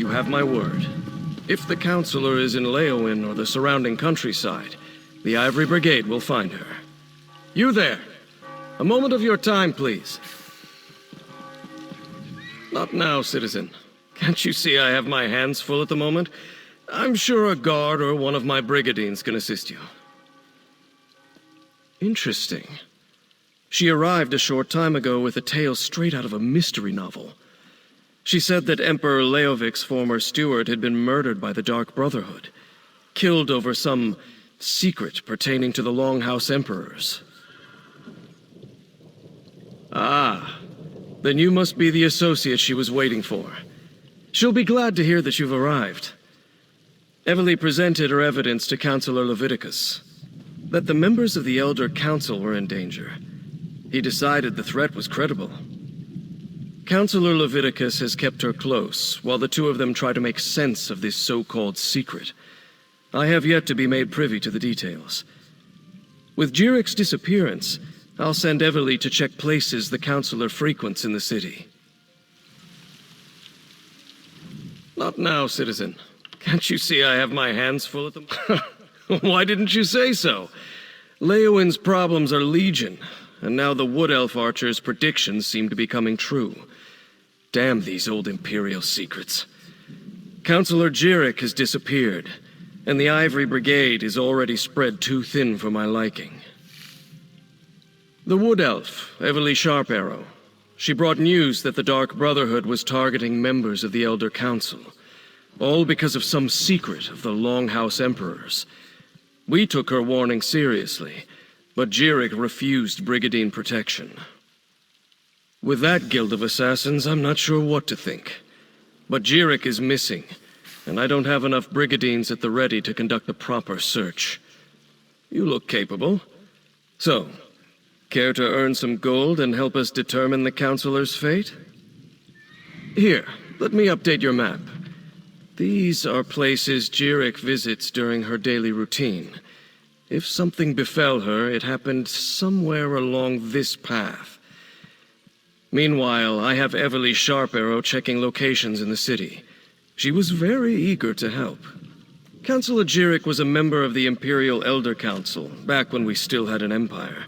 You have my word. If the Counselor is in Leowin or the surrounding countryside, the Ivory Brigade will find her. You there! A moment of your time, please. Not now, citizen. Can't you see I have my hands full at the moment? I'm sure a guard or one of my brigadines can assist you. Interesting. She arrived a short time ago with a tale straight out of a mystery novel. She said that Emperor Leovic's former steward had been murdered by the Dark Brotherhood, killed over some secret pertaining to the Longhouse Emperors. Ah, then you must be the associate she was waiting for. She'll be glad to hear that you've arrived. Evely presented her evidence to Counselor Leviticus, that the members of the Elder Council were in danger. He decided the threat was credible. Counselor Leviticus has kept her close, while the two of them try to make sense of this so-called secret. I have yet to be made privy to the details. With Jiric's disappearance, I'll send Evely to check places the Counselor frequents in the city. Not now, citizen. Can't you see I have my hands full at the... Why didn't you say so? Leowin's problems are legion, and now the Wood Elf Archer's predictions seem to be coming true. Damn these old Imperial secrets. Counselor Jiric has disappeared, and the Ivory Brigade is already spread too thin for my liking. The Wood Elf, Evely Sharparrow. She brought news that the Dark Brotherhood was targeting members of the Elder Council, all because of some secret of the Longhouse Emperors. We took her warning seriously, but Jiric refused Brigadine protection. With that guild of assassins, I'm not sure what to think. But Jiric is missing, and I don't have enough Brigadines at the ready to conduct a proper search. You look capable. So, care to earn some gold and help us determine the Counselor's fate? Here, let me update your map. These are places Jiric visits during her daily routine. If something befell her, it happened somewhere along this path. Meanwhile, I have Evely Sharparrow checking locations in the city. She was very eager to help. Counselor Jiric was a member of the Imperial Elder Council, back when we still had an empire.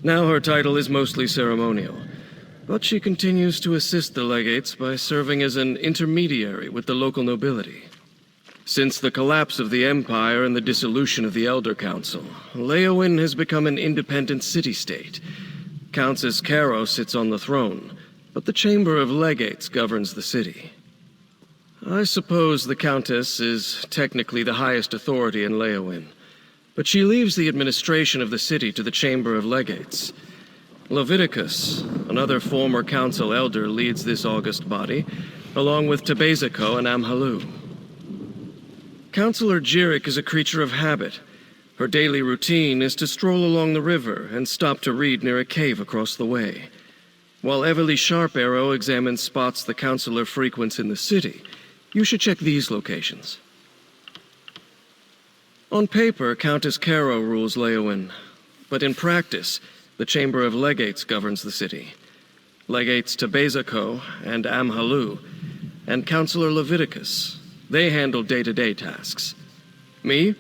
Now her title is mostly ceremonial, but she continues to assist the legates by serving as an intermediary with the local nobility. Since the collapse of the Empire and the dissolution of the Elder Council, Leowin has become an independent city-state. Countess Caro sits on the throne, but the Chamber of Legates governs the city. I suppose the Countess is technically the highest authority in Leowin, but she leaves the administration of the city to the Chamber of Legates. Leviticus, another former council elder, leads this august body, along with Tebeziko and Amhalu. Counselor Jiric is a creature of habit. Her daily routine is to stroll along the river and stop to read near a cave across the way. While Evely Sharparrow examines spots the Counselor frequents in the city, you should check these locations. On paper, Countess Caro rules Leowin, but in practice, the Chamber of Legates governs the city. Legates Tebeziko and Amhalu, and Counselor Leviticus, they handle day-to-day tasks. Me?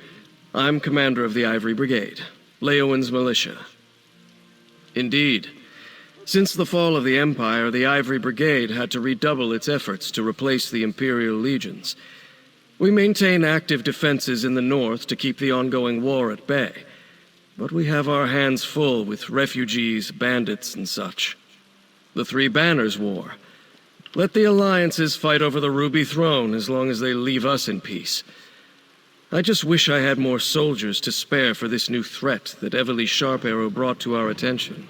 I'm commander of the Ivory Brigade, Leowin's militia. Indeed. Since the fall of the Empire, the Ivory Brigade had to redouble its efforts to replace the Imperial legions. We maintain active defenses in the north to keep the ongoing war at bay, but we have our hands full with refugees, bandits, and such. The Three Banners War. Let the alliances fight over the Ruby Throne as long as they leave us in peace. I just wish I had more soldiers to spare for this new threat that Evely Sharparrow brought to our attention.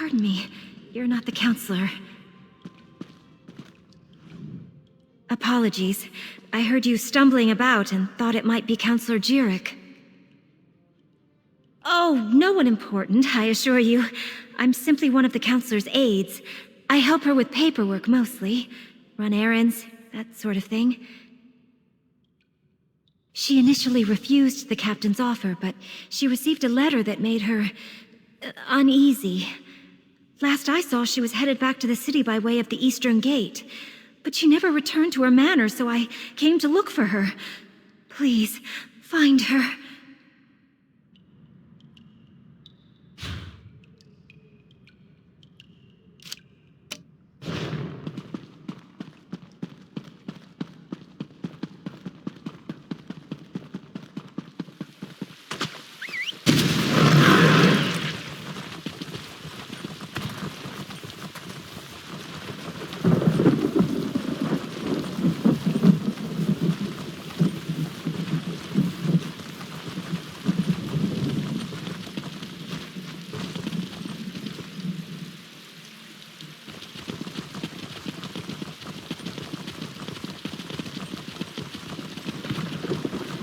pardon me. You're not the counselor. Apologies. I heard you stumbling about and thought it might be Counselor Jirik. Oh, no one important, I assure you. I'm simply one of the counselor's aides. I help her with paperwork mostly. Run errands, that sort of thing. She initially refused the captain's offer, but she received a letter that made her uneasy. Last I saw, she was headed back to the city by way of the Eastern Gate. But she never returned to her manor, so I came to look for her. Please, find her.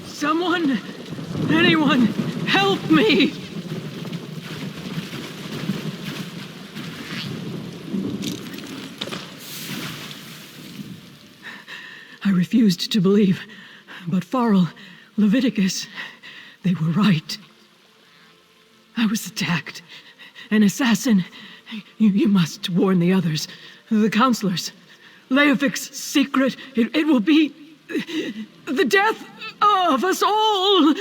Someone! Anyone! Help me! I refused to believe, but Farrell, Leviticus, they were right. I was attacked. An assassin. You must warn the others, the counselors. Leofic's secret, it will be the death of us all!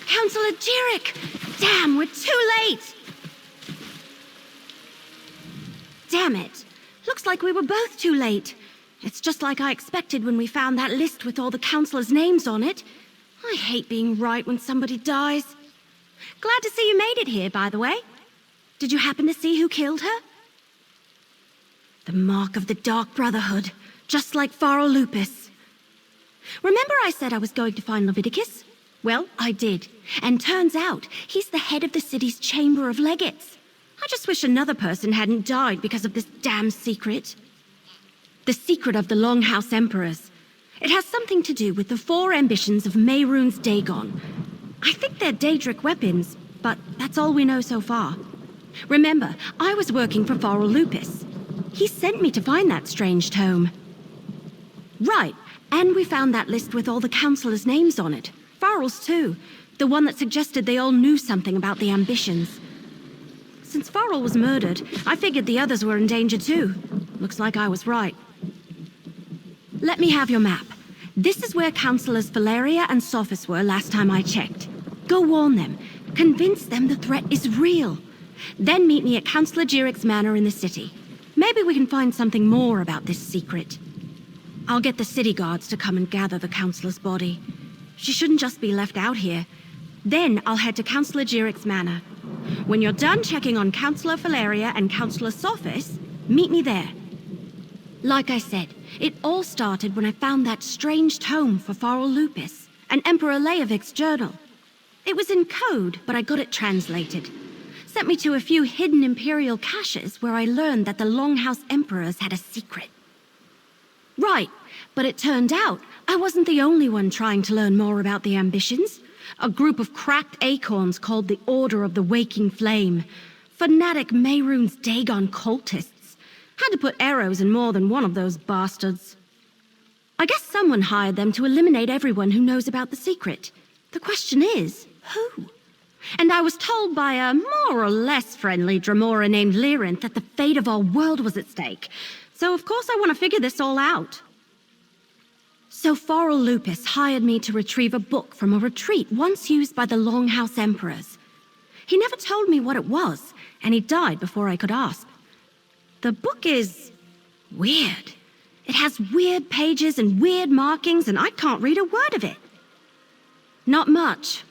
Counselor Jirik! Damn, we're too late! Damn it. Looks like we were both too late. It's just like I expected when we found that list with all the counselors' names on it. I hate being right when somebody dies. Glad to see you made it here, by the way. Did you happen to see who killed her? The mark of the Dark Brotherhood, just like Farrell Lupus. Remember I said I was going to find Leviticus? Well, I did. And turns out, he's the head of the city's Chamber of Legates. I just wish another person hadn't died because of this damn secret. The secret of the Longhouse Emperors. It has something to do with the 4 ambitions of Mehrunes Dagon. I think they're Daedric weapons, but that's all we know so far. Remember, I was working for Farrell Lupus. He sent me to find that strange tome. Right, and we found that list with all the counselors' names on it. Farrell's too. The one that suggested they all knew something about the ambitions. Since Farrell was murdered, I figured the others were in danger too. Looks like I was right. Let me have your map. This is where Counselors Valeria and Sophis were last time I checked. Go warn them. Convince them the threat is real. Then meet me at Counselor Jirik's manor in the city. Maybe we can find something more about this secret. I'll get the city guards to come and gather the counselor's body. She shouldn't just be left out here. Then I'll head to Counselor Jirik's manor. When you're done checking on Counselor Valeria and Counselor Sophis, meet me there. Like I said, it all started when I found that strange tome for Farrell Lupus, and Emperor Leovic's journal. It was in code, but I got it translated. Sent me to a few hidden Imperial caches where I learned that the Longhouse Emperors had a secret. Right, but it turned out I wasn't the only one trying to learn more about the ambitions. A group of cracked acorns called the Order of the Waking Flame. Fanatic Mehrunes Dagon cultists. Had to put arrows in more than one of those bastards. I guess someone hired them to eliminate everyone who knows about the secret. The question is, who? And I was told by a more or less friendly Dremora named Lyrinth that the fate of our world was at stake. So of course I want to figure this all out. So Farrell Lupus hired me to retrieve a book from a retreat once used by the Longhouse Emperors. He never told me what it was, and he died before I could ask. The book is weird. It has weird pages and weird markings, and I can't read a word of it. Not much.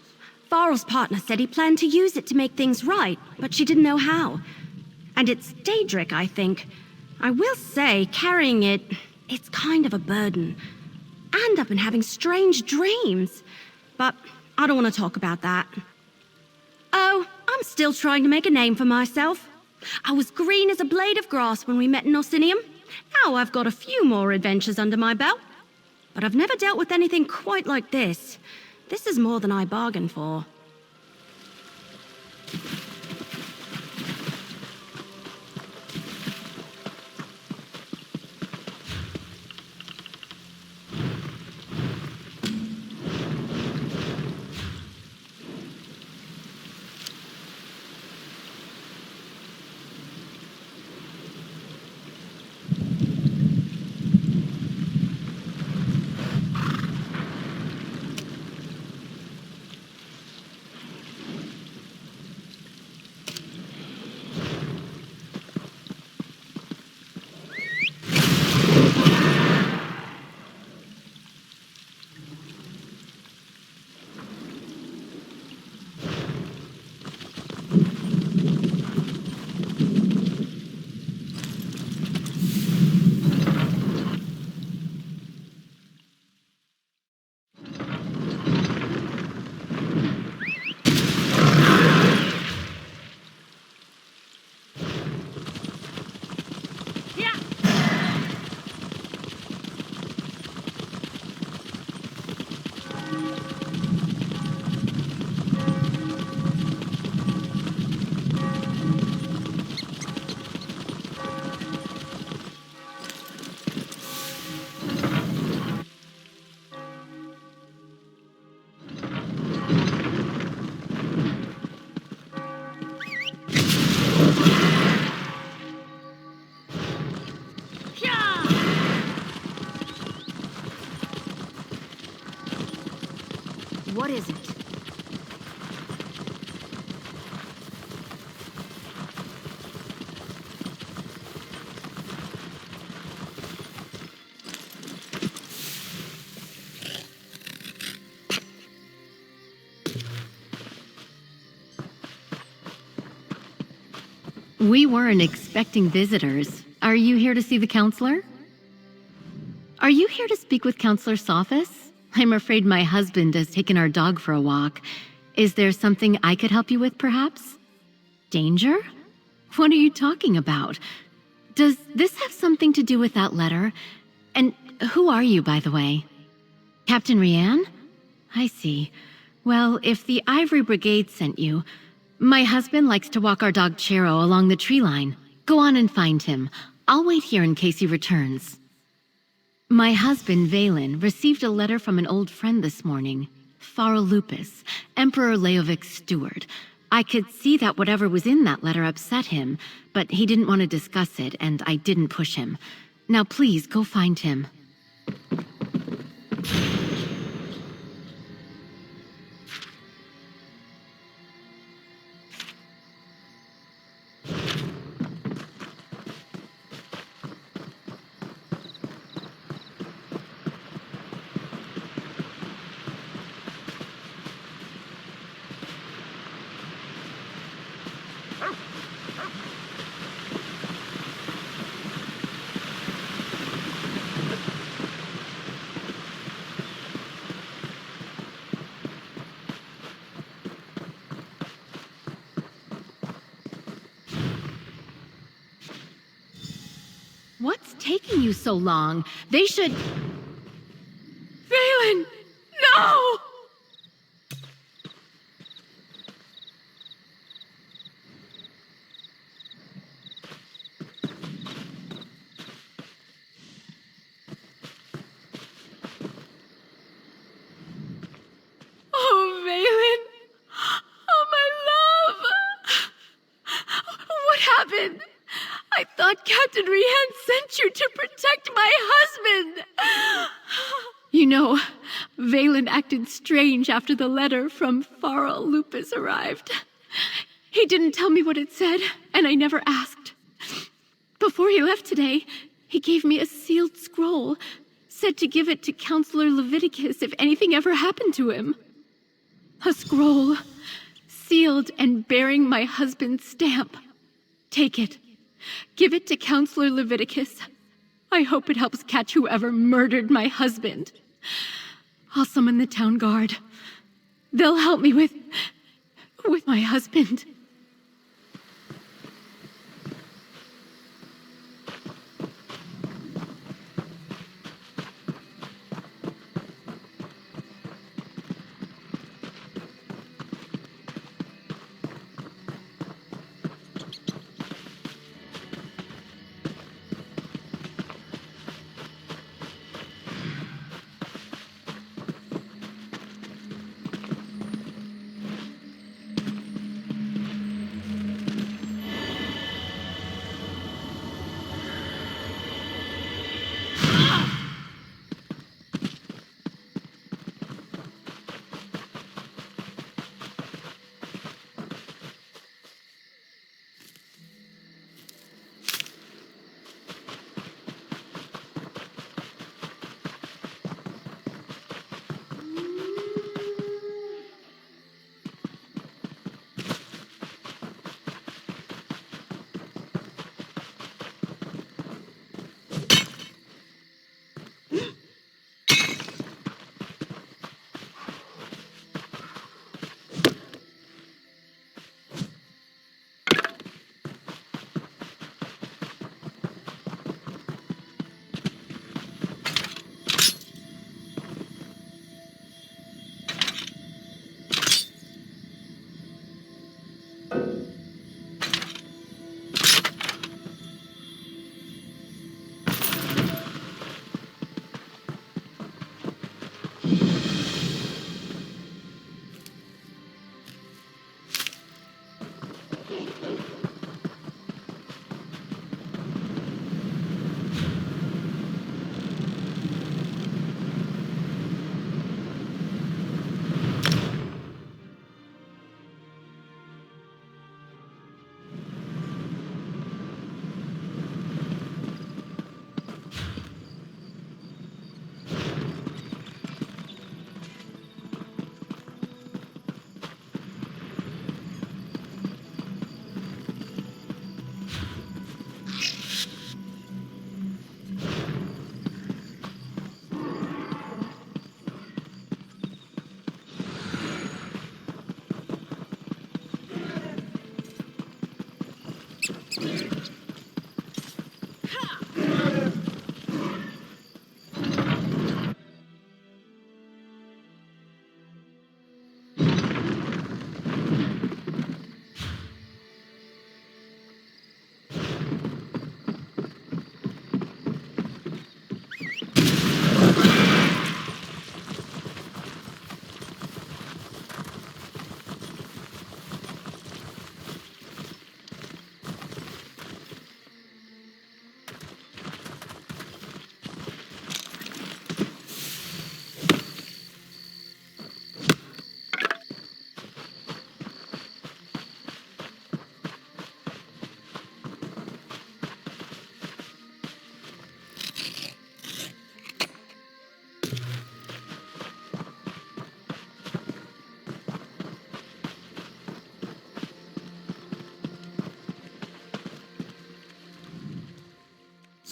Farrell's partner said he planned to use it to make things right, but she didn't know how. And it's Daedric, I think. I will say, carrying it, it's kind of a burden. And I've been having strange dreams. But I don't want to talk about that. Oh, I'm still trying to make a name for myself. I was green as a blade of grass when we met in Orsinium. Now I've got a few more adventures under my belt. But I've never dealt with anything quite like this. This is more than I bargained for. What is it? We weren't expecting visitors. Are you here to see the counselor? Are you here to speak with Counselor Sophis? I'm afraid my husband has taken our dog for a walk. Is there something I could help you with, perhaps? Danger? What are you talking about? Does this have something to do with that letter? And who are you, by the way? Captain Rianne? I see. Well, if the Ivory Brigade sent you, my husband likes to walk our dog Chero along the tree line. Go on and find him. I'll wait here in case he returns. My husband, Valen, received a letter from an old friend this morning. Farrell Lupus, Emperor Leovic's steward. I could see that whatever was in that letter upset him, but he didn't want to discuss it, and I didn't push him. Now please, go find him. What's taking you so long? They should... Valen! No! Oh, Valen! Oh, my love! What happened? I thought Captain Rianne sent you to protect my husband! You know, Valen acted strange after the letter from Farrell Lupus arrived. He didn't tell me what it said, and I never asked. Before he left today, he gave me a sealed scroll, said to give it to Counselor Leviticus if anything ever happened to him. A scroll, sealed and bearing my husband's stamp. Take it. Give it to Counselor Leviticus. I hope it helps catch whoever murdered my husband. I'll summon the town guard. They'll help me with with my husband.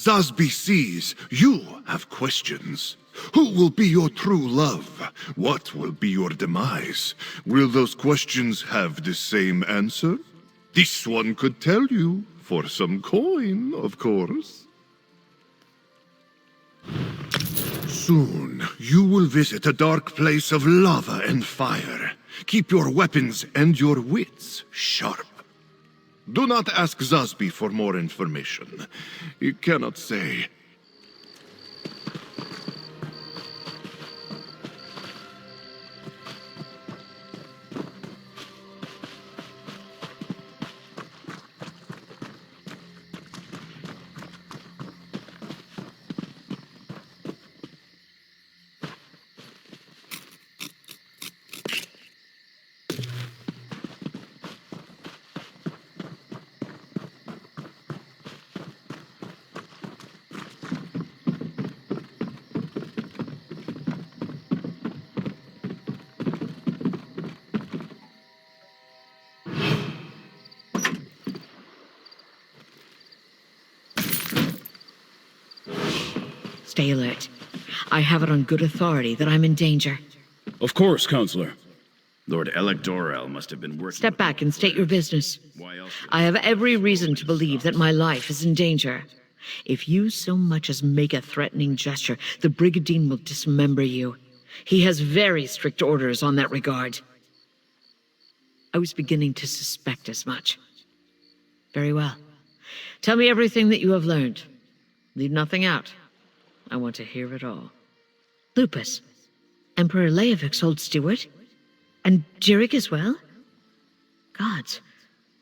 Zasby sees you have questions. Who will be your true love? What will be your demise? Will those questions have the same answer? This one could tell you, for some coin, of course. Soon, you will visit a dark place of lava and fire. Keep your weapons and your wits sharp. Do not ask Zasby for more information. He cannot say. Stay alert. I have it on good authority that I'm in danger. Of course, Counselor. Lord Electorel must have been working. Step back and state your business. Why else? I have every reason to believe that my life is in danger. If you so much as make a threatening gesture, the Brigadine will dismember you. He has very strict orders on that regard. I was beginning to suspect as much. Very well. Tell me everything that you have learned. Leave nothing out. I want to hear it all. Lupus, Emperor Leovik's old steward? And Jirik as well? Gods,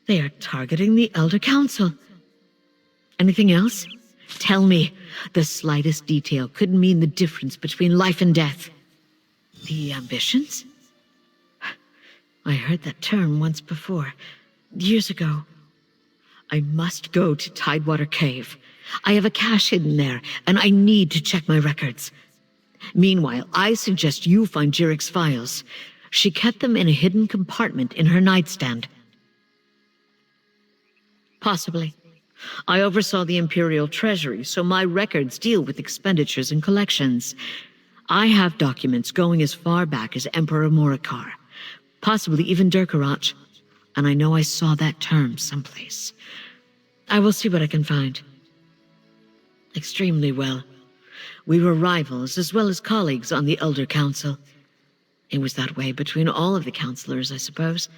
they are targeting the Elder Council. Anything else? Tell me. The slightest detail could mean the difference between life and death. The ambitions? I heard that term once before, years ago. I must go to Tidewater Cave. I have a cache hidden there, and I need to check my records. Meanwhile, I suggest you find Jirik's files. She kept them in a hidden compartment in her nightstand. Possibly. I oversaw the Imperial Treasury, so my records deal with expenditures and collections. I have documents going as far back as Emperor Morikar, possibly even Durkarach, and I know I saw that term someplace. I will see what I can find. Extremely well. We were rivals as well as colleagues on the Elder Council. It was that way between all of the counselors, I suppose.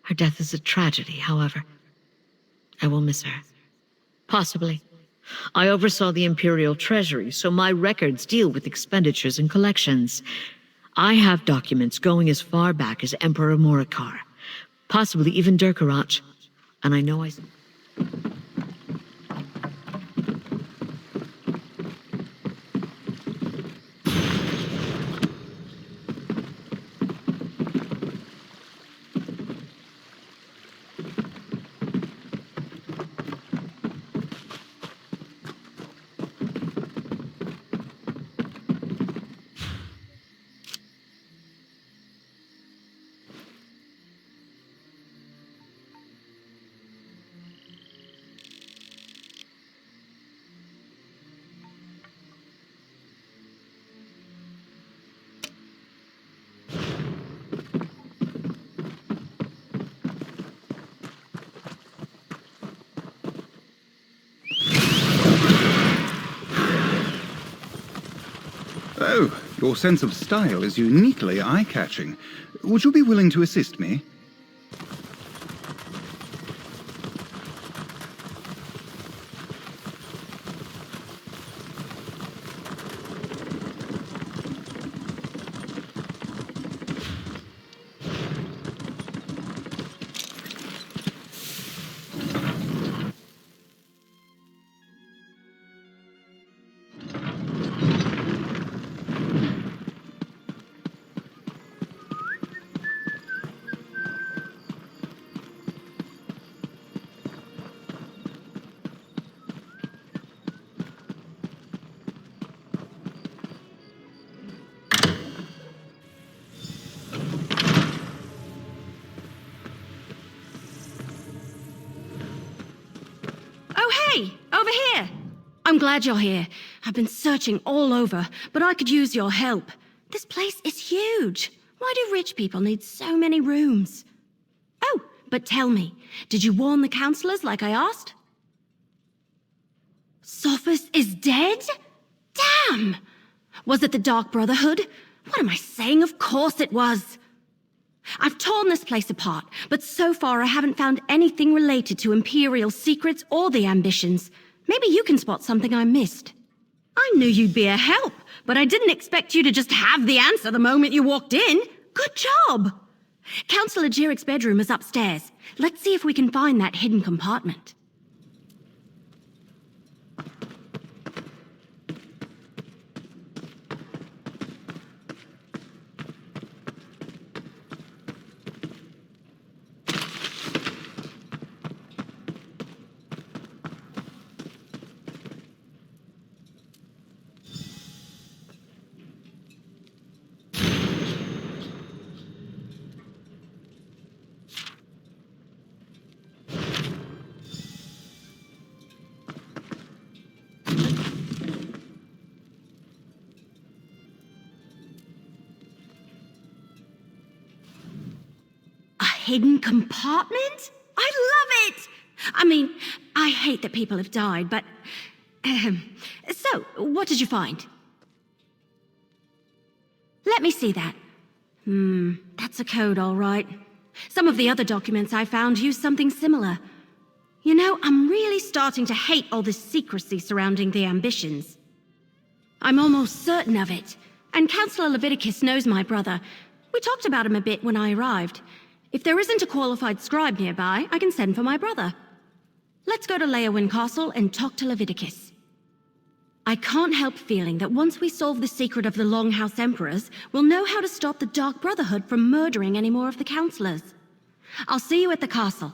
Her death is a tragedy, however. I will miss her. Possibly. I oversaw the Imperial Treasury, so my records deal with expenditures and collections. I have documents going as far back as Emperor Morikar, possibly even Durkarach, and I know I... Oh, your sense of style is uniquely eye-catching. Would you be willing to assist me? Hey, over here! I'm glad you're here. I've been searching all over, but I could use your help. This place is huge. Why do rich people need so many rooms? Oh, but tell me, did you warn the counselors like I asked? Sophus is dead? Damn! Was it the Dark Brotherhood? What am I saying? Of course it was. I've torn this place apart, but so far I haven't found anything related to Imperial secrets or the ambitions. Maybe you can spot something I missed. I knew you'd be a help, but I didn't expect you to just have the answer the moment you walked in. Good job! Counselor Jirik's bedroom is upstairs. Let's see if we can find that hidden compartment. hidden compartment? I love it! I mean, I hate that people have died, but... So, what did you find? Let me see that. That's a code, all right. Some of the other documents I found use something similar. You know, I'm really starting to hate all this secrecy surrounding the ambitions. I'm almost certain of it. And Councillor Leviticus knows my brother. We talked about him a bit when I arrived. If there isn't a qualified scribe nearby, I can send for my brother. Let's go to Leowyn Castle and talk to Leviticus. I can't help feeling that once we solve the secret of the Longhouse Emperors, we'll know how to stop the Dark Brotherhood from murdering any more of the councillors. I'll see you at the castle.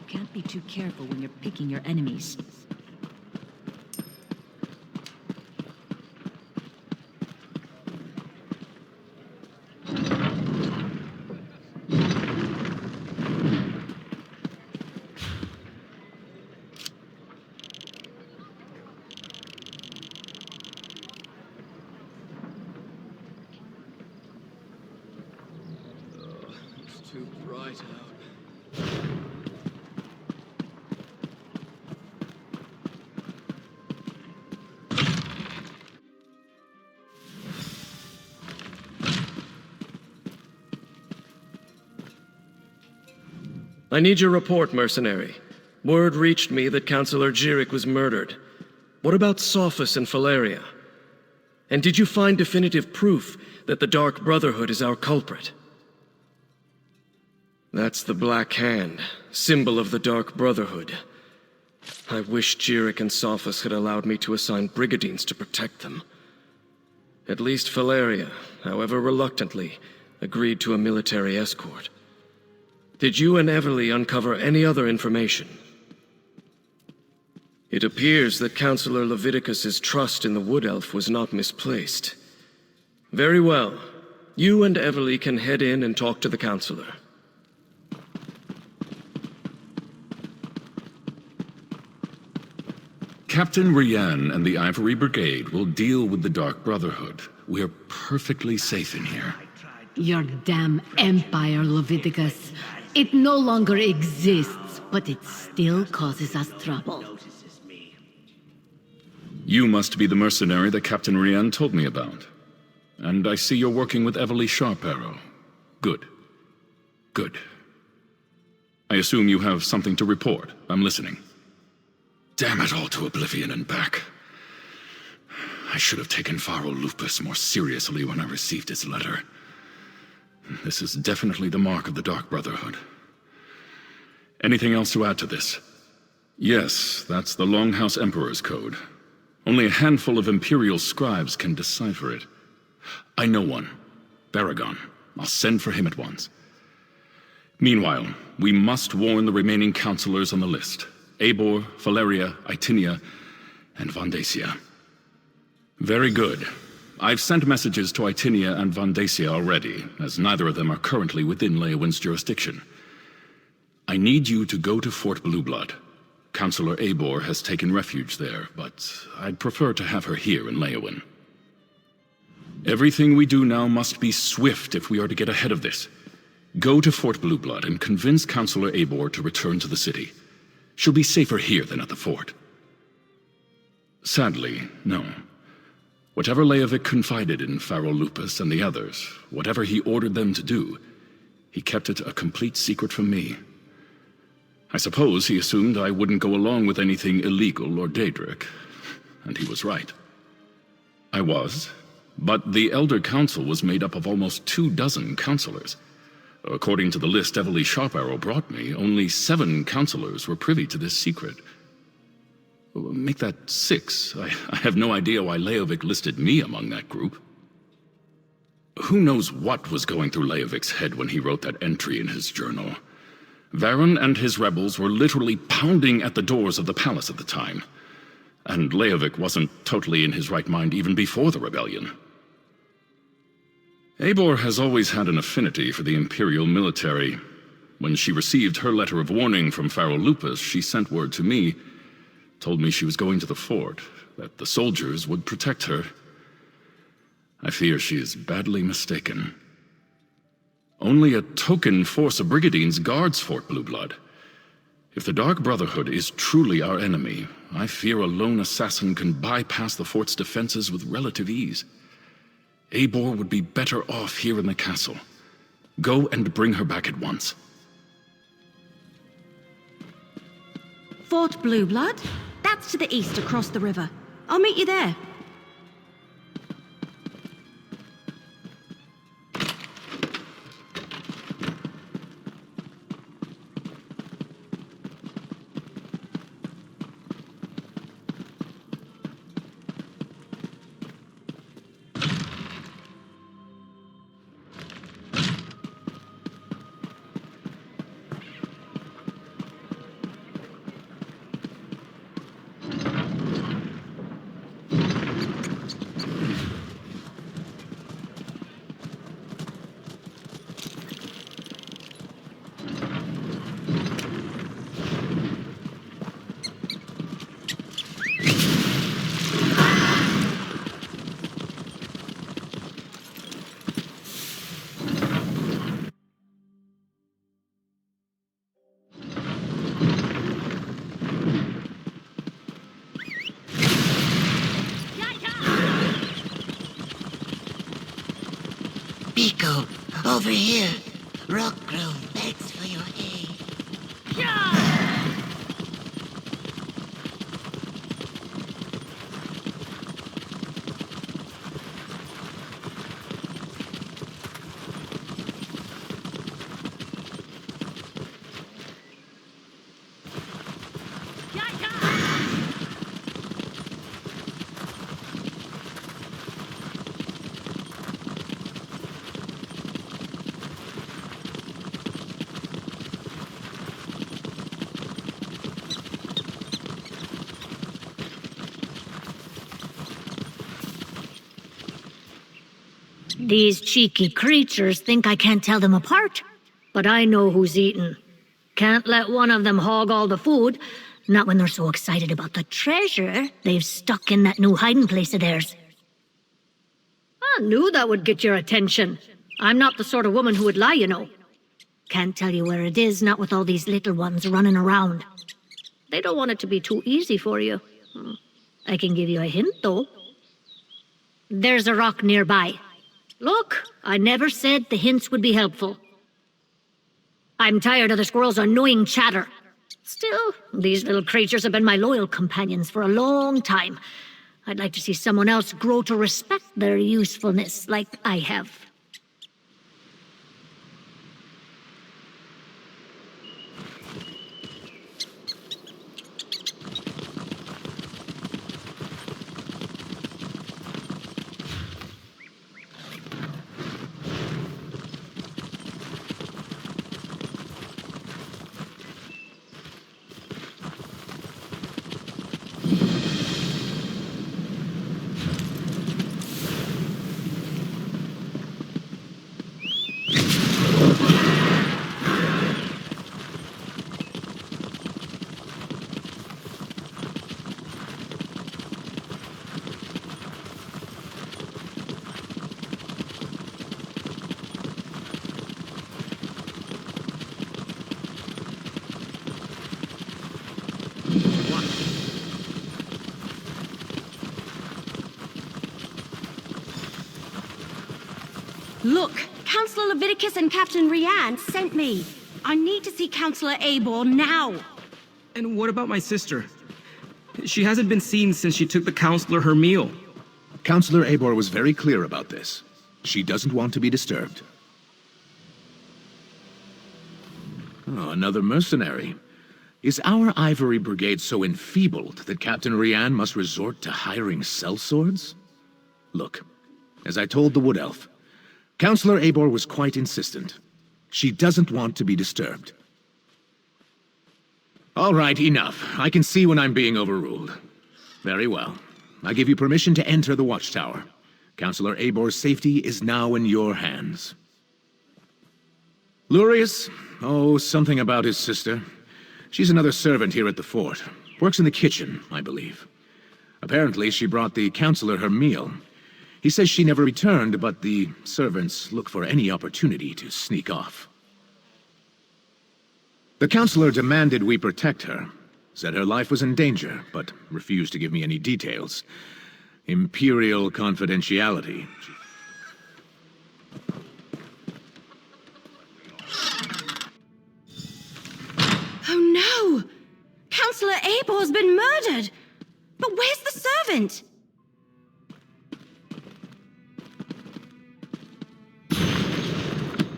Can't be too careful when you're picking your enemies. It's too bright out. I need your report, mercenary. Word reached me that Councillor Jirik was murdered. What about Sophus and Valeria? And did you find definitive proof that the Dark Brotherhood is our culprit? That's the Black Hand, symbol of the Dark Brotherhood. I wish Jirik and Sophus had allowed me to assign brigadines to protect them. At least Valeria, however reluctantly, agreed to a military escort. Did you and Everly uncover any other information? It appears that Councillor Leviticus's trust in the Wood Elf was not misplaced. Very well. You and Everly can head in and talk to the Councillor. Captain Rian and the Ivory Brigade will deal with the Dark Brotherhood. we're perfectly safe in here. Your damn empire, Leviticus. It no longer exists, but it still causes us trouble. You must be the mercenary that Captain Rian told me about. And I see you're working with Everly Sharparrow. Good. Good. I assume you have something to report. I'm listening. Damn it all to oblivion and back. I should have taken Pharaoh Lupus more seriously when I received his letter. This is definitely the mark of the Dark Brotherhood. Anything else to add to this? Yes, that's the Longhouse Emperor's code. Only a handful of Imperial scribes can decipher it. I know one. Baragon. I'll send for him at once. Meanwhile, we must warn the remaining counselors on the list. Eibor, Valeria, Itinia, and Vandacia. Very good. I've sent messages to Itinia and Vandacia already, as neither of them are currently within Leowin's jurisdiction. I need you to go to Fort Blueblood. Counselor Eibor has taken refuge there, but I'd prefer to have her here in Leowin. Everything we do now must be swift if we are to get ahead of this. Go to Fort Blueblood and convince Counselor Eibor to return to the city. She'll be safer here than at the fort. Sadly, no. Whatever Leovic confided in Pharaoh Lupus and the others, whatever he ordered them to do, he kept it a complete secret from me. I suppose he assumed I wouldn't go along with anything illegal or Daedric, and he was right. I was, but the Elder Council was made up of almost 24 counselors. According to the list Everly Sharparrow brought me, only 7 counselors were privy to this secret. Make that 6. I have no idea why Leovic listed me among that group. Who knows what was going through Leovic's head when he wrote that entry in his journal? Varen and his rebels were literally pounding at the doors of the palace at the time. And Leovic wasn't totally in his right mind even before the rebellion. Eibor has always had an affinity for the Imperial military. When she received her letter of warning from Pharaoh Lupus, she sent word to me, told me she was going to the fort, that the soldiers would protect her. I fear she is badly mistaken. Only a token force of Brigadines guards Fort Blueblood. If the Dark Brotherhood is truly our enemy, I fear a lone assassin can bypass the fort's defenses with relative ease. Eibor would be better off here in the castle. Go and bring her back at once. Fort Blueblood? That's to the east across the river. I'll meet you there. Biko, over here. Rockgrove begs for your aid. These cheeky creatures think I can't tell them apart, but I know who's eating. Can't let one of them hog all the food, not when they're so excited about the treasure they've stuck in that new hiding place of theirs. I knew that would get your attention. I'm not the sort of woman who would lie, you know. Can't tell you where it is, not with all these little ones running around. They don't want it to be too easy for you. I can give you a hint, though. There's a rock nearby. Look, I never said the hints would be helpful. I'm tired of the squirrel's annoying chatter. Still, these little creatures have been my loyal companions for a long time. I'd like to see someone else grow to respect their usefulness like I have. Look, Councillor Leviticus and Captain Rianne sent me. I need to see Councillor Abor now. And what about my sister? She hasn't been seen since she took the Councillor her meal. Councillor Abor was very clear about this. She doesn't want to be disturbed. Oh, another mercenary. Is our Ivory Brigade so enfeebled that Captain Rianne must resort to hiring sellswords? Look, as I told the Wood Elf, Councillor Abor was quite insistent. She doesn't want to be disturbed. All right, enough. I can see when I'm being overruled. Very well. I give you permission to enter the watchtower. Councillor Abor's safety is now in your hands. Lurius? Oh, something about his sister. She's another servant here at the fort. Works in the kitchen, I believe. Apparently, she brought the councillor her meal. He says she never returned, but the servants look for any opportunity to sneak off. The councillor demanded we protect her, said her life was in danger, but refused to give me any details. Imperial confidentiality. Oh no! Councillor Abor's been murdered! But where's the servant?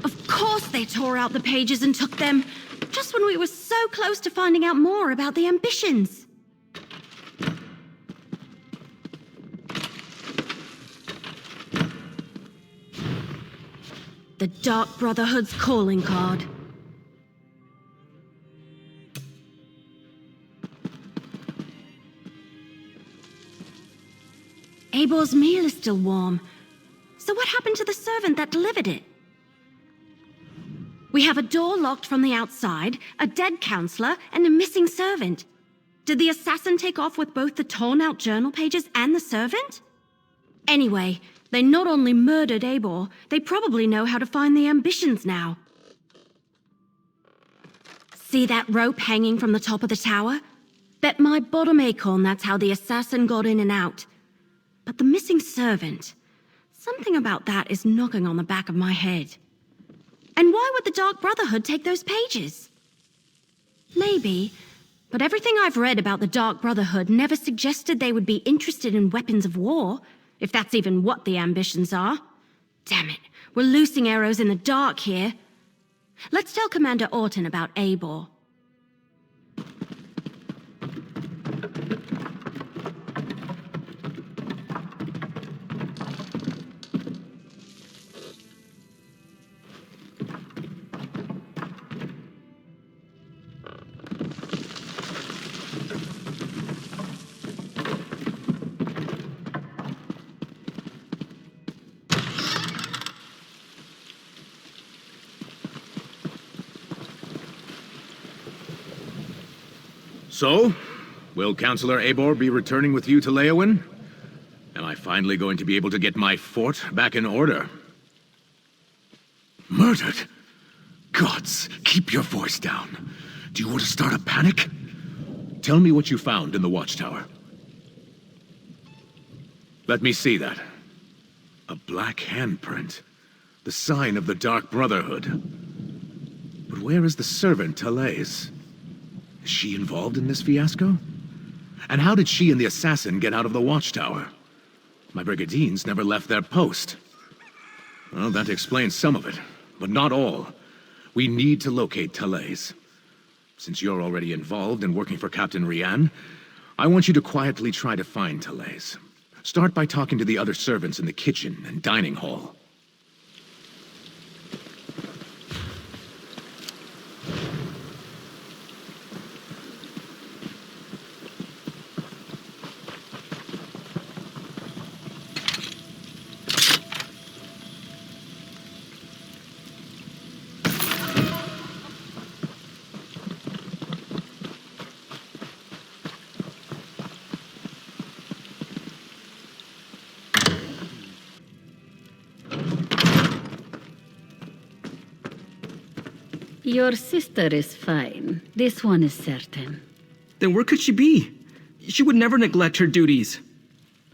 Of course they tore out the pages and took them, just when we were so close to finding out more about the ambitions. The Dark Brotherhood's calling card. Abor's meal is still warm. So what happened to the servant that delivered it? We have a door locked from the outside, a dead counselor, and a missing servant. Did the assassin take off with both the torn-out journal pages and the servant? Anyway, they not only murdered Abor, they probably know how to find the ambitions now. See that rope hanging from the top of the tower? Bet my bottom acorn that's how the assassin got in and out. But the missing servant, something about that is knocking on the back of my head. And why would the Dark Brotherhood take those pages? Maybe, but everything I've read about the Dark Brotherhood never suggested they would be interested in weapons of war, if that's even what the ambitions are. Damn it, we're loosing arrows in the dark here. Let's tell Commander Orton about Abor. So, will Councillor Abor be returning with you to Leowin? Am I finally going to be able to get my fort back in order. Murdered? Gods, keep your voice down. Do you want to start a panic? Tell me what you found in the watchtower. Let me see that. A black handprint. The sign of the Dark Brotherhood. But where is the servant, Talais? Is she involved in this fiasco? And how did she and the assassin get out of the watchtower? My brigandines never left their post. Well, that explains some of it, but not all. We need to locate Talais. Since you're already involved in working for Captain Rian, I want you to quietly try to find Talais. Start by talking to the other servants in the kitchen and dining hall. Your sister is fine. This one is certain. Then where could she be? She would never neglect her duties.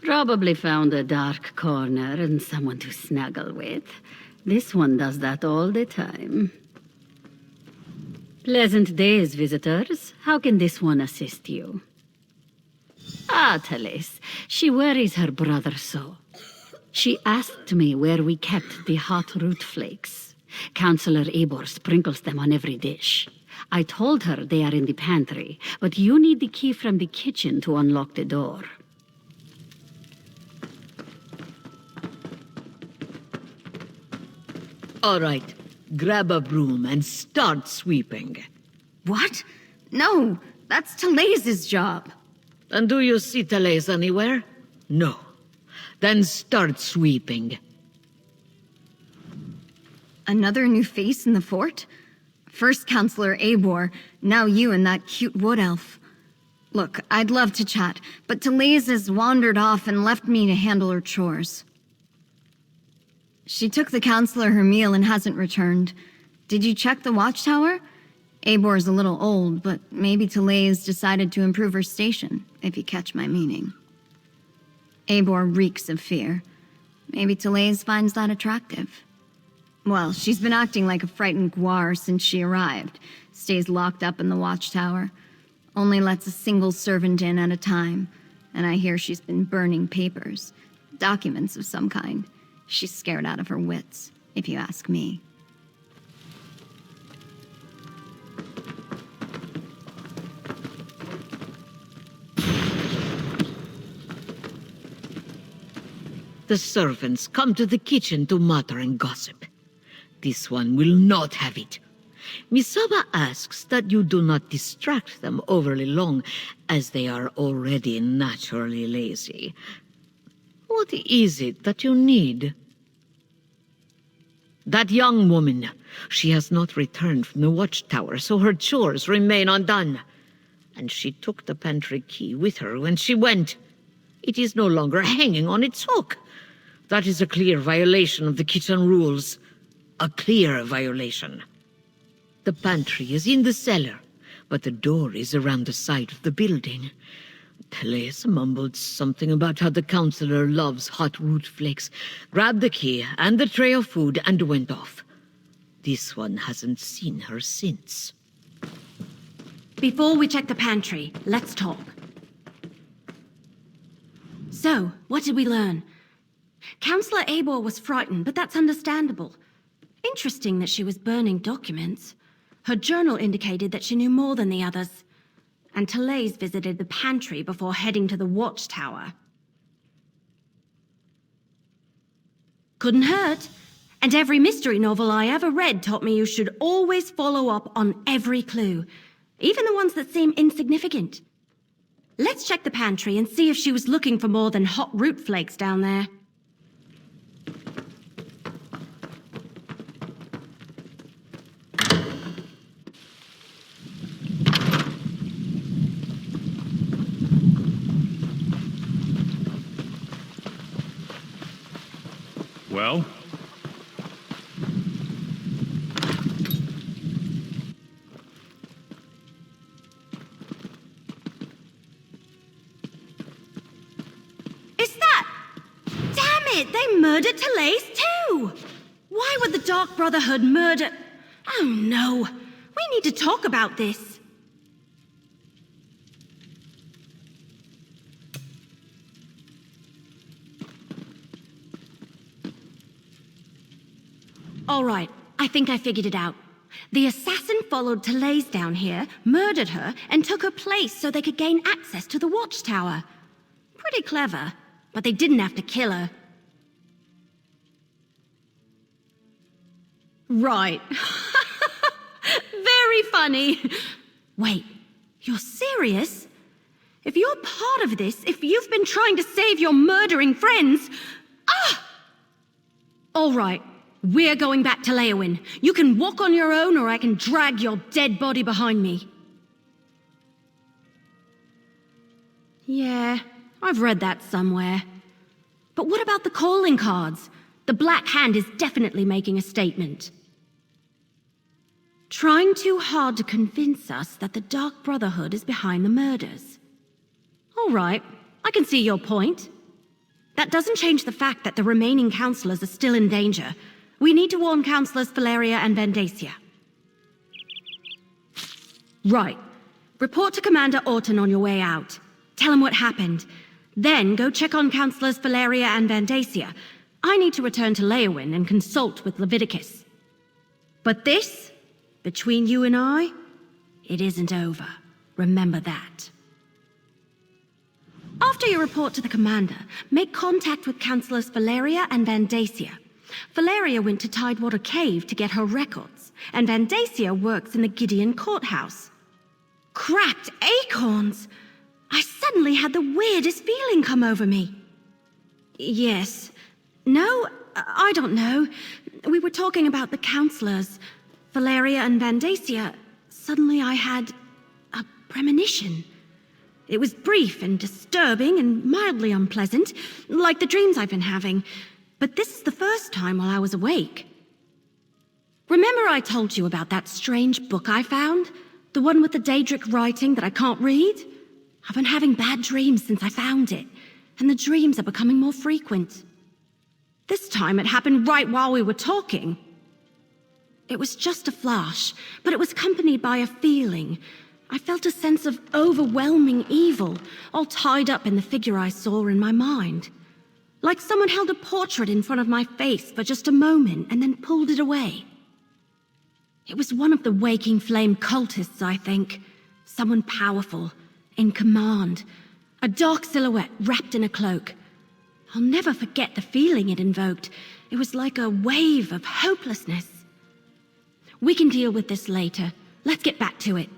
Probably found a dark corner and someone to snuggle with. This one does that all the time. Pleasant days, visitors. How can this one assist you? Ah, Talais. She worries her brother so. She asked me where we kept the hot root flakes. Counselor Eibor sprinkles them on every dish. I told her they are in the pantry, but you need the key from the kitchen to unlock the door. All right, grab a broom and start sweeping. What? No, that's Talais's job. And do you see Talais anywhere? No. Then start sweeping. Another new face in the fort? First Counselor Eibor, now you and that cute wood elf. Look, I'd love to chat, but Talais has wandered off and left me to handle her chores. She took the counselor her meal and hasn't returned. Did you check the watchtower? Eibor's a little old, but maybe Talais decided to improve her station, if you catch my meaning. Eibor reeks of fear. Maybe Talais finds that attractive. Well, she's been acting like a frightened guar since she arrived. Stays locked up in the watchtower. Only lets a single servant in at a time. And I hear she's been burning papers. Documents of some kind. She's scared out of her wits, if you ask me. The servants come to the kitchen to mutter and gossip. This one will not have it. Misaba asks that you do not distract them overly long, as they are already naturally lazy. What is it that you need? That young woman. She has not returned from the watchtower, so her chores remain undone. And she took the pantry key with her when she went. It is no longer hanging on its hook. That is a clear violation of the kitchen rules. A clear violation. The pantry is in the cellar, but the door is around the side of the building. Talais mumbled something about how the counselor loves hot root flakes, grabbed the key and the tray of food and went off. This one hasn't seen her since. Before we check the pantry, let's talk. So, what did we learn? Counselor Eibor was frightened, but that's understandable. Interesting that she was burning documents. Her journal indicated that she knew more than the others. And Talais visited the pantry before heading to the watchtower. Couldn't hurt. And every mystery novel I ever read taught me you should always follow up on every clue, even the ones that seem insignificant. Let's check the pantry and see if she was looking for more than hot root flakes down there. Well? Is that... Damn it! They murdered Talais too! Why would the Dark Brotherhood murder... Oh no. We need to talk about this. All right, I think I figured it out. The assassin followed Talais down here, murdered her, and took her place so they could gain access to the watchtower. Pretty clever, but they didn't have to kill her. Right. Very funny. Wait, you're serious? If you're part of this, if you've been trying to save your murdering friends... Ah! All right. We're going back to Leowin. You can walk on your own, or I can drag your dead body behind me. Yeah, I've read that somewhere. But what about the calling cards? The Black Hand is definitely making a statement. Trying too hard to convince us that the Dark Brotherhood is behind the murders. All right, I can see your point. That doesn't change the fact that the remaining counselors are still in danger. We need to warn Counselors Valeria and Vandacia. Right. Report to Commander Orton on your way out. Tell him what happened. Then go check on Counselors Valeria and Vandacia. I need to return to Leowin and consult with Leviticus. But this, between you and I, it isn't over. Remember that. After you report to the Commander, make contact with Counselors Valeria and Vandacia. Valeria went to Tidewater Cave to get her records, and Vandacia works in the Gideon Courthouse. Cracked acorns! I suddenly had the weirdest feeling come over me. Yes. No, I don't know. We were talking about the counselors, Valeria and Vandacia. Suddenly I had a premonition. It was brief and disturbing and mildly unpleasant, like the dreams I've been having. But this is the first time while I was awake. Remember I told you about that strange book I found? The one with the Daedric writing that I can't read? I've been having bad dreams since I found it, and the dreams are becoming more frequent. This time it happened right while we were talking. It was just a flash, but it was accompanied by a feeling. I felt a sense of overwhelming evil, all tied up in the figure I saw in my mind. Like someone held a portrait in front of my face for just a moment and then pulled it away. It was one of the Waking Flame cultists, I think. Someone powerful, in command. A dark silhouette wrapped in a cloak. I'll never forget the feeling it invoked. It was like a wave of hopelessness. We can deal with this later. Let's get back to it.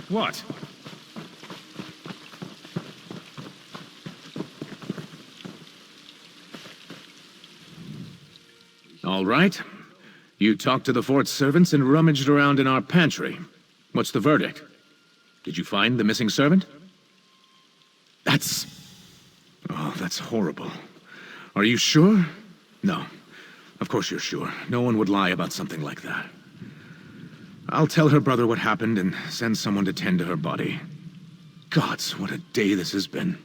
What? All right. You talked to the fort's servants and rummaged around in our pantry. What's the verdict? Did you find the missing servant? Oh, that's horrible. Are you sure? No. Of course you're sure. No one would lie about something like that. I'll tell her brother what happened and send someone to tend to her body. Gods, what a day this has been.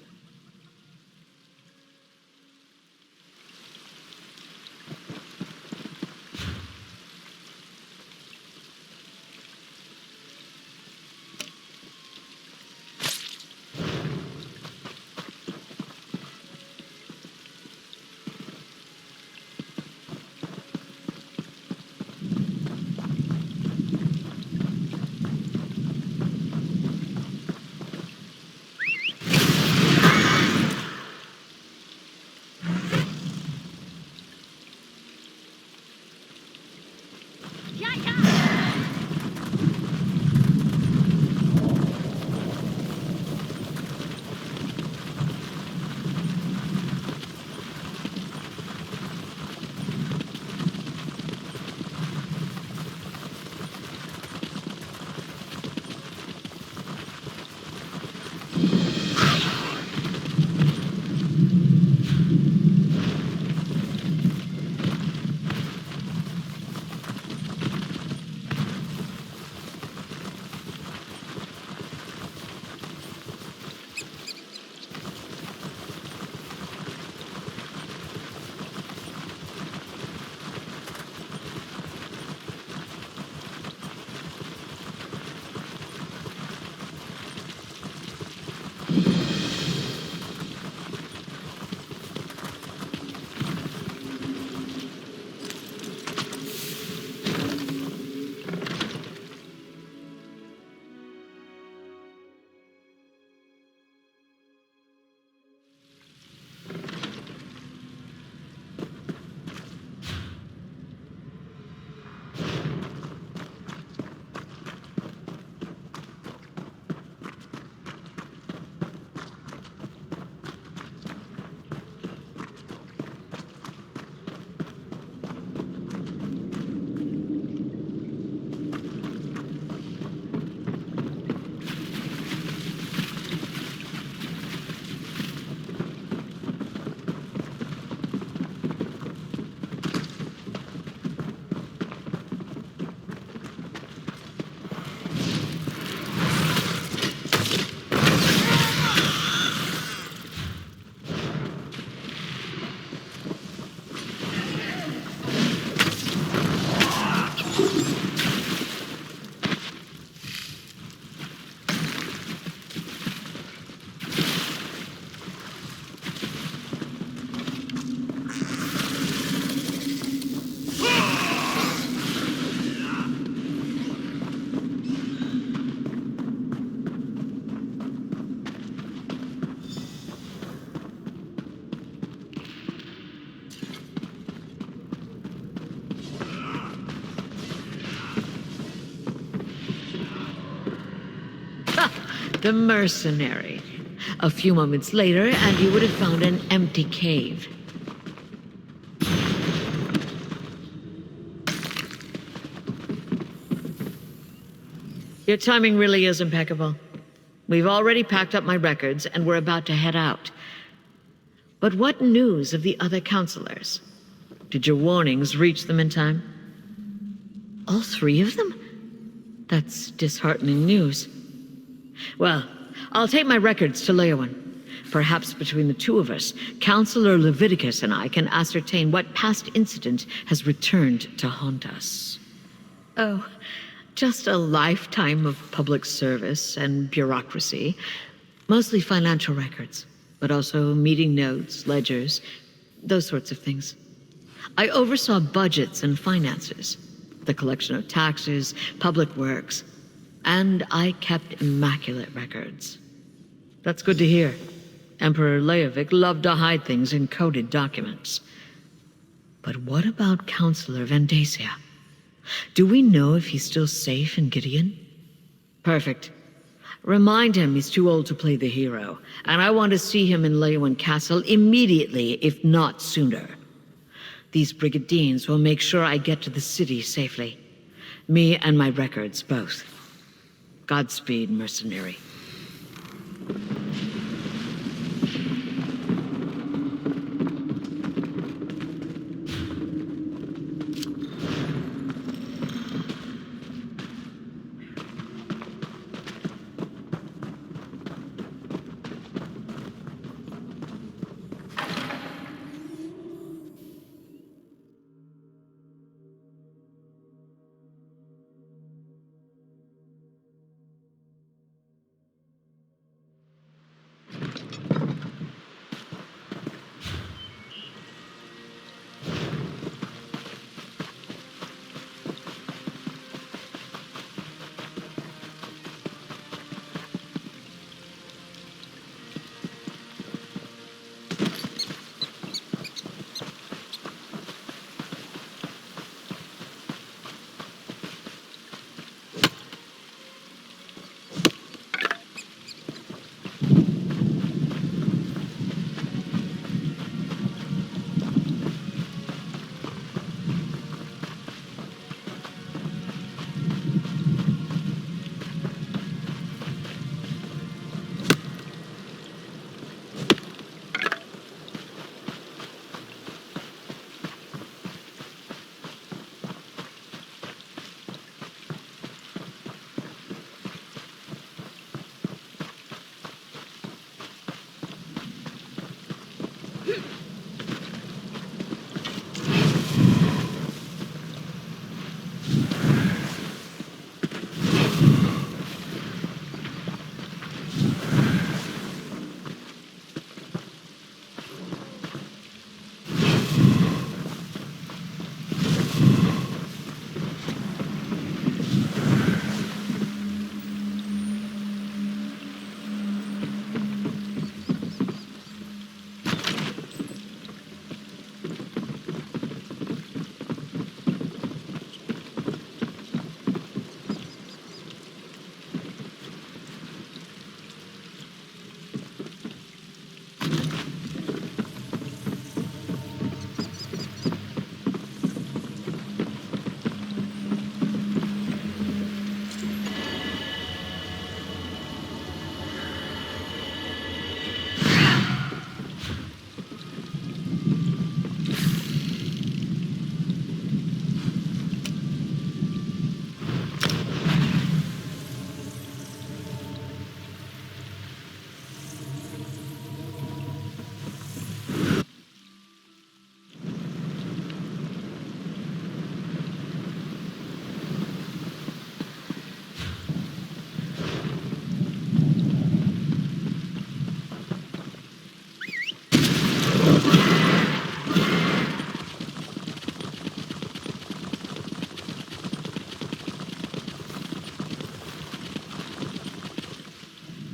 the mercenary. A few moments later, and you would have found an empty cave. Your timing really is impeccable. We've already packed up my records, and we're about to head out. But what news of the other counselors? Did your warnings reach them in time? All three of them? That's disheartening news. Well, I'll take my records to Leowyn. Perhaps between the two of us, Counselor Leviticus and I can ascertain what past incident has returned to haunt us. Oh, just a lifetime of public service and bureaucracy. Mostly financial records, but also meeting notes, ledgers, those sorts of things. I oversaw budgets and finances, the collection of taxes, public works, and I kept immaculate records. That's good to hear. Emperor Leovic loved to hide things in coded documents. But what about Counselor Vendacia? Do we know if he's still safe in Gideon? Perfect. Remind him he's too old to play the hero, and I want to see him in Leowyn Castle immediately, if not sooner. These Brigadines will make sure I get to the city safely. Me and my records, both. Godspeed, mercenary.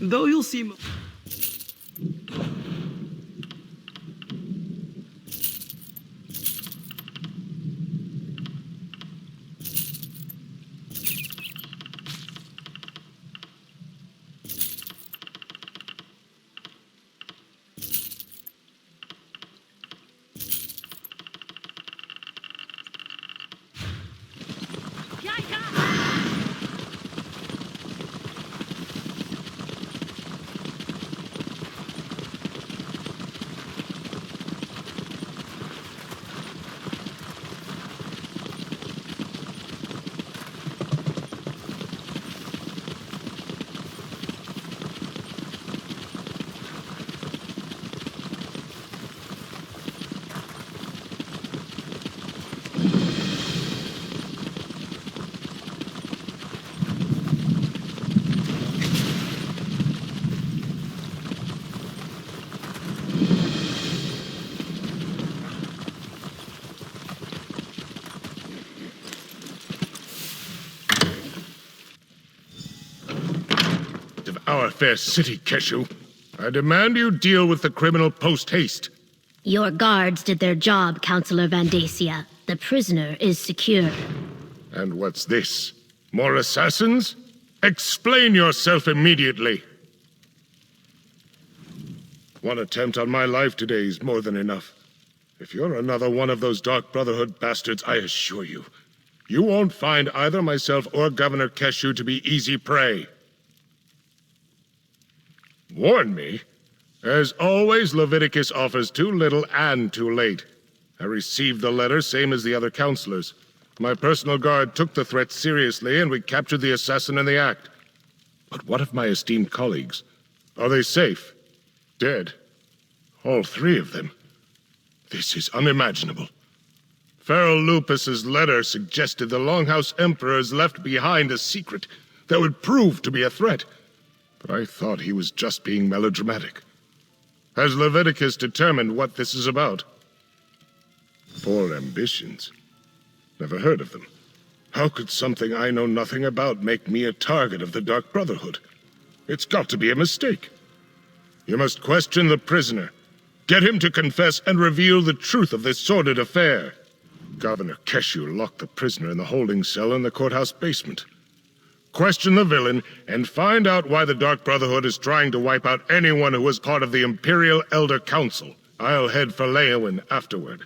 Though you'll see... fair city, Keshu. I demand you deal with the criminal post-haste. Your guards did their job, Counselor Vandacia. The prisoner is secure. And what's this? More assassins? Explain yourself immediately. One attempt on my life today is more than enough. If you're another one of those Dark Brotherhood bastards, I assure you, you won't find either myself or Governor Keshu to be easy prey. Warn me? As always, Leviticus offers too little and too late. I received the letter, same as the other counselors. My personal guard took the threat seriously, and we captured the assassin in the act. But what of my esteemed colleagues? Are they safe? Dead? All three of them? This is unimaginable. Pharaoh Lupus's letter suggested the Longhouse Emperors left behind a secret that would prove to be a threat. But I thought he was just being melodramatic. Has Leviticus determined what this is about? 4 ambitions. Never heard of them. How could something I know nothing about make me a target of the Dark Brotherhood? It's got to be a mistake. You must question the prisoner. Get him to confess and reveal the truth of this sordid affair. Governor Keshu locked the prisoner in the holding cell in the courthouse basement. Question the villain and find out why the Dark Brotherhood is trying to wipe out anyone who was part of the Imperial Elder Council. I'll head for Leowin afterward.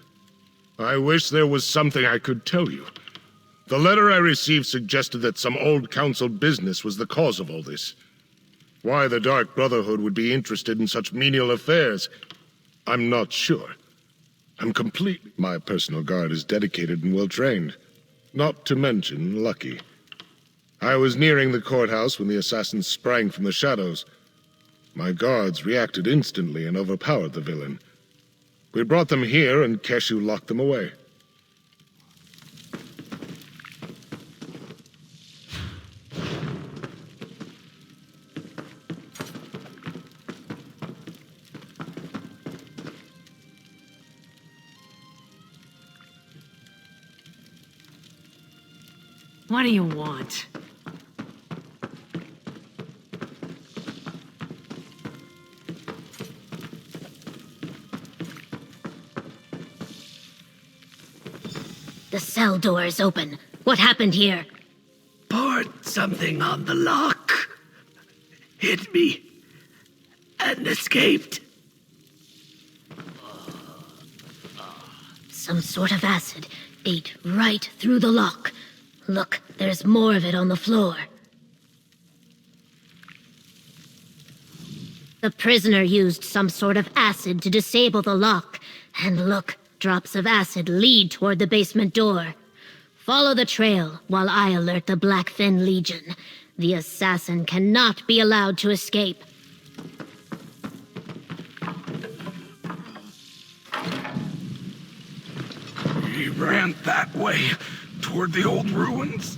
I wish there was something I could tell you. The letter I received suggested that some old council business was the cause of all this. Why the Dark Brotherhood would be interested in such menial affairs, I'm not sure. My personal guard is dedicated and well-trained. Not to mention lucky. I was nearing the courthouse when the assassins sprang from the shadows. My guards reacted instantly and overpowered the villain. We brought them here, and Keshu locked them away. What do you want? The cell door is open. What happened here? Poured something on the lock. Hit me. And escaped. Some sort of acid ate right through the lock. Look, there's more of it on the floor. The prisoner used some sort of acid to disable the lock. And look, drops of acid lead toward the basement door. Follow the trail while I alert the Blackfin Legion. The assassin cannot be allowed to escape. He ran that way, toward the old ruins.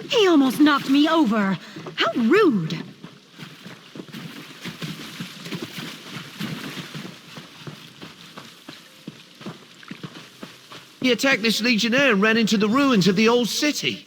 He almost knocked me over. How rude! He attacked this legionnaire and ran into the ruins of the old city.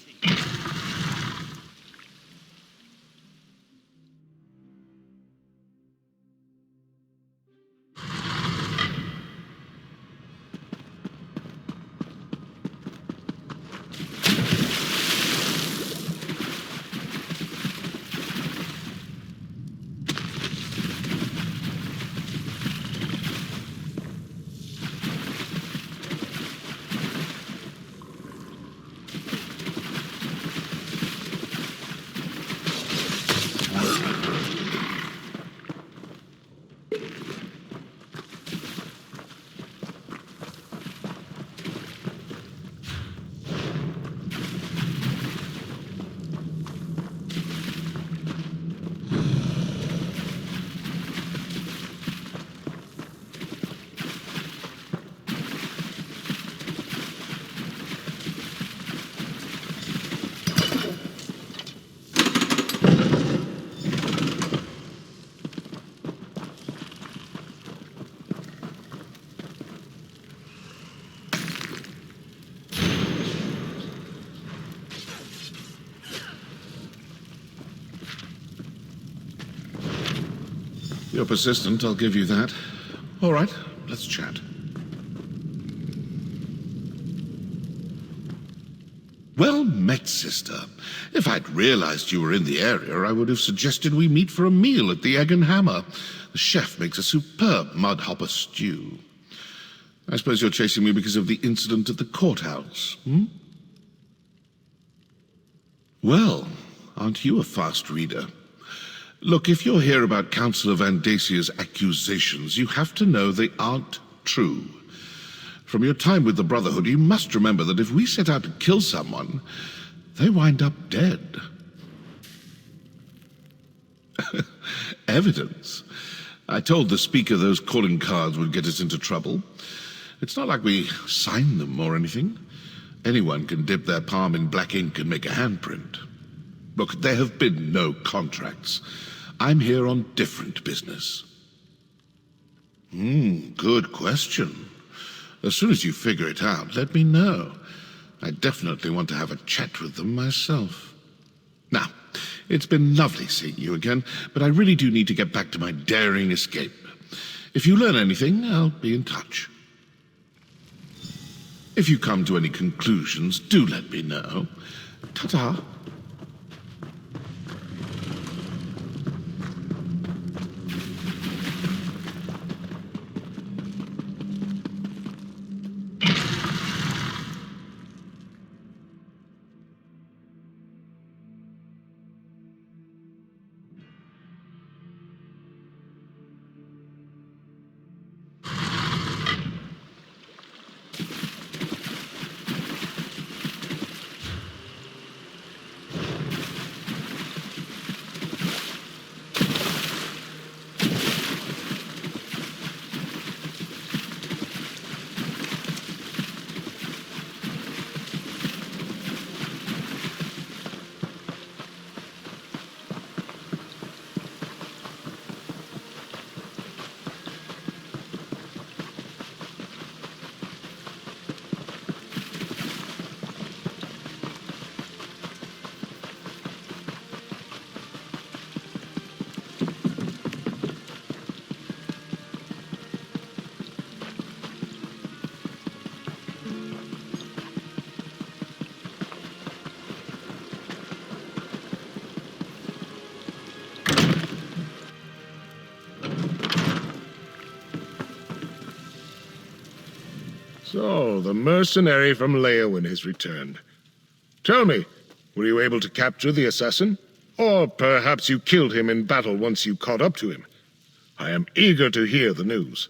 You're persistent, I'll give you that. All right, let's chat. Well met, sister. If I'd realized you were in the area, I would have suggested we meet for a meal at the Egg and Hammer. The chef makes a superb mudhopper stew. I suppose you're chasing me because of the incident at the courthouse, hmm? Well, aren't you a fast reader? Look, if you're here about Councillor Van Dacia's accusations, you have to know they aren't true. From your time with the Brotherhood, you must remember that if we set out to kill someone, they wind up dead. Evidence. I told the Speaker those calling cards would get us into trouble. It's not like we signed them or anything. Anyone can dip their palm in black ink and make a handprint. Look, there have been no contracts. I'm here on different business. Good question. As soon as you figure it out, let me know. I definitely want to have a chat with them myself. Now, it's been lovely seeing you again, but I really do need to get back to my daring escape. If you learn anything, I'll be in touch. If you come to any conclusions, do let me know. Ta-ta. So, the mercenary from Leowin has returned. Tell me, were you able to capture the assassin? Or perhaps you killed him in battle once you caught up to him? I am eager to hear the news.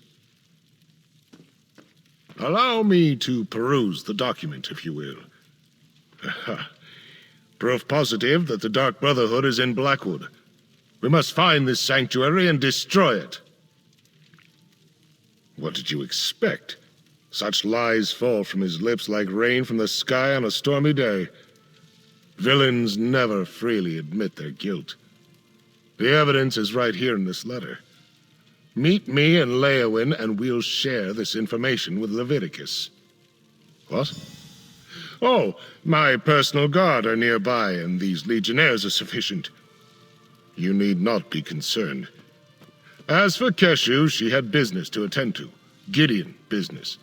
Allow me to peruse the document, if you will. Proof positive that the Dark Brotherhood is in Blackwood. We must find this sanctuary and destroy it. What did you expect? Such lies fall from his lips like rain from the sky on a stormy day. Villains never freely admit their guilt. The evidence is right here in this letter. Meet me in Leowin and we'll share this information with Leviticus. What? Oh, my personal guard are nearby and these legionnaires are sufficient. You need not be concerned. As for Keshu, she had business to attend to. Gideon business.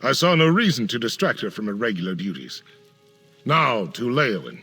I saw no reason to distract her from her regular duties. Now to Leowin.